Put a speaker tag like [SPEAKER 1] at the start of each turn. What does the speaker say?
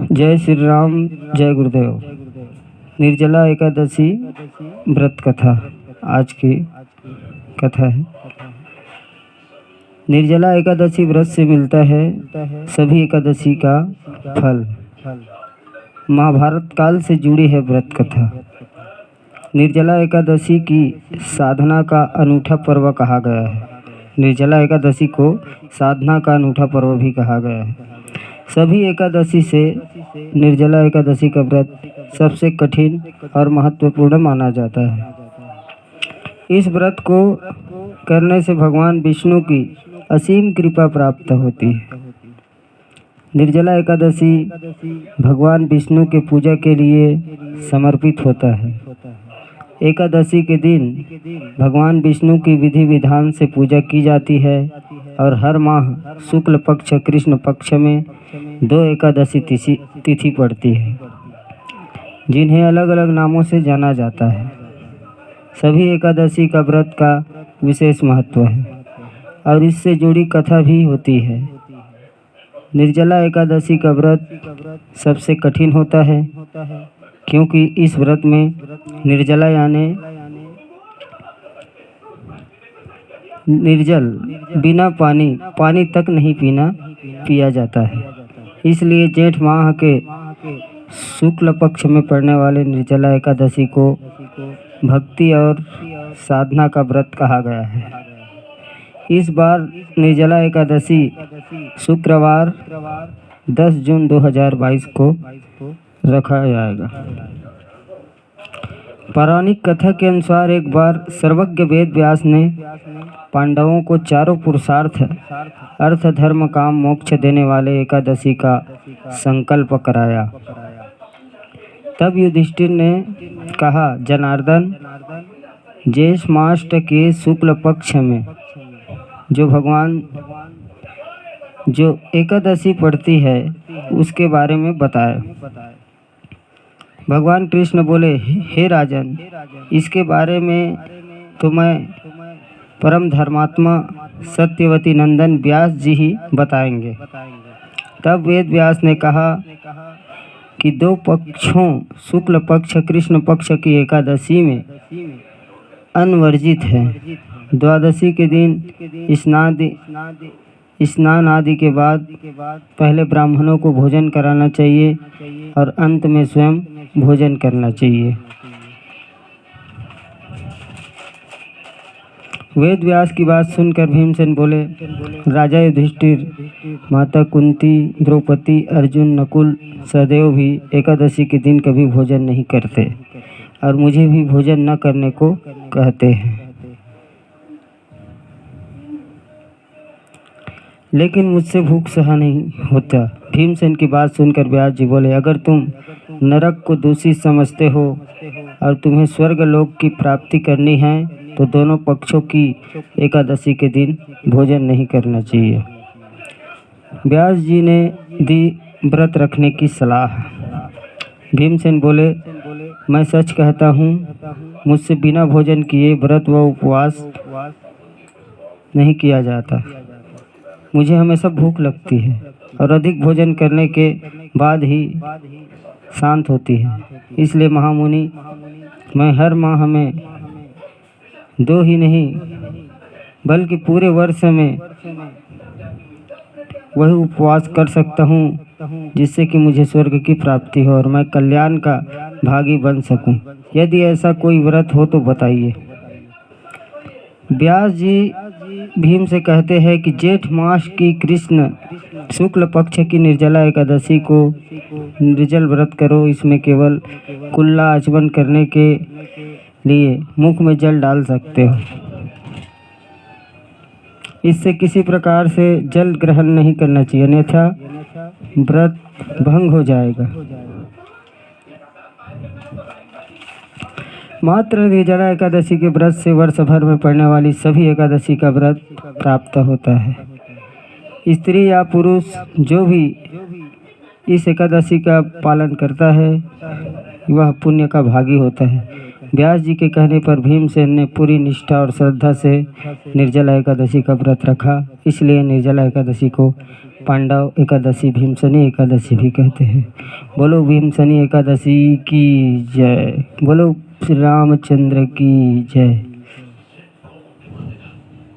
[SPEAKER 1] जय श्री राम, जय गुरुदेव। निर्जला एकादशी व्रत कथा आज की कथा है। निर्जला एकादशी व्रत से मिलता है सभी एकादशी का फल। महाभारत काल से जुड़ी है व्रत कथा। निर्जला एकादशी की साधना का अनूठा पर्व कहा गया है। निर्जला एकादशी को साधना का अनूठा पर्व भी कहा गया है। सभी एकादशी से निर्जला एकादशी का व्रत सबसे कठिन और महत्वपूर्ण माना जाता है। इस व्रत को करने से भगवान विष्णु की असीम कृपा प्राप्त होती है। निर्जला एकादशी भगवान विष्णु के पूजा के लिए समर्पित होता है। एकादशी के दिन भगवान विष्णु की विधि विधान से पूजा की जाती है और हर माह शुक्ल पक्ष कृष्ण पक्ष में 2 एकादशी तिथि पड़ती है, जिन्हें अलग अलग नामों से जाना जाता है। सभी एकादशी का व्रत का विशेष महत्व है और इससे जुड़ी कथा भी होती है। निर्जला एकादशी का व्रत सबसे कठिन होता है क्योंकि इस व्रत में निर्जला यानी निर्जल बिना पानी तक नहीं पिया जाता है। इसलिए जेठ माह के शुक्ल पक्ष में पड़ने वाले निर्जला एकादशी को भक्ति और साधना का व्रत कहा गया है। इस बार निर्जला एकादशी शुक्रवार 10 जून 2022 को रखा जाएगा। पौराणिक कथा के अनुसार एक बार सर्वज्ञ वेद व्यास ने पांडवों को चारों पुरुषार्थ अर्थ धर्म काम मोक्ष देने वाले एकादशी का संकल्प कराया। तब युधिष्ठिर ने कहा, जनार्दन, ज्येष्ठ मास के शुक्ल पक्ष में जो एकादशी पड़ती है उसके बारे में बताए। भगवान कृष्ण बोले, हे राजन, इसके बारे में तो मैं परम धर्मात्मा सत्यवती नंदन व्यास जी ही बताएंगे। तब वेद व्यास ने कहा कि 2 पक्षों शुक्ल पक्ष कृष्ण पक्ष की एकादशी में अनवर्जित है। द्वादशी के दिन स्नान आदि के बाद पहले ब्राह्मणों को भोजन कराना चाहिए और अंत में स्वयं भोजन करना चाहिए। वेद व्यास की बात सुनकर भीमसेन बोले, राजा युधिष्ठिर, माता कुंती, द्रौपदी, अर्जुन, नकुल, सहदेव भी एकादशी के दिन कभी भोजन नहीं करते और मुझे भी भोजन न करने को कहते हैं। लेकिन मुझसे भूख सहा नहीं होता। भीमसेन की बात सुनकर व्यास जी बोले, अगर तुम नरक को दूषित समझते हो और तुम्हें स्वर्ग लोक की प्राप्ति करनी है तो दोनों पक्षों की एकादशी के दिन भोजन नहीं करना चाहिए। व्यास जी ने दी व्रत रखने की सलाह। भीमसेन बोले, मैं सच कहता हूँ, मुझसे बिना भोजन किए व्रत व उपवास नहीं किया जाता। मुझे हमेशा भूख लगती है और अधिक भोजन करने के बाद ही शांत होती है। इसलिए महामुनि, मैं हर माह में 2 ही नहीं बल्कि पूरे वर्ष में वही उपवास कर सकता हूँ जिससे कि मुझे स्वर्ग की प्राप्ति हो और मैं कल्याण का भागी बन सकूं। यदि ऐसा कोई व्रत हो तो बताइए। व्यास जी भीम से कहते हैं कि जेठ मास की कृष्ण शुक्ल पक्ष की निर्जला एकादशी को निर्जल व्रत करो। इसमें केवल कुल्ला आचमन करने के लिए मुख में जल डाल सकते हो। इससे किसी प्रकार से जल ग्रहण नहीं करना चाहिए, अन्यथा व्रत भंग हो जाएगा। मात्र निर्जला एकादशी के व्रत से वर्ष भर में पड़ने वाली सभी एकादशी का व्रत प्राप्त होता है। स्त्री या पुरुष जो भी इस एकादशी का पालन करता है वह पुण्य का भागी होता है। व्यास जी के कहने पर भीमसेन ने पूरी निष्ठा और श्रद्धा से निर्जला एकादशी का व्रत रखा। इसलिए निर्जला एकादशी को पांडव एकादशी भीमसनी एकादशी भी कहते हैं। बोलो भीमसनी एकादशी की जय। बोलो श्री रामचंद्र की जय।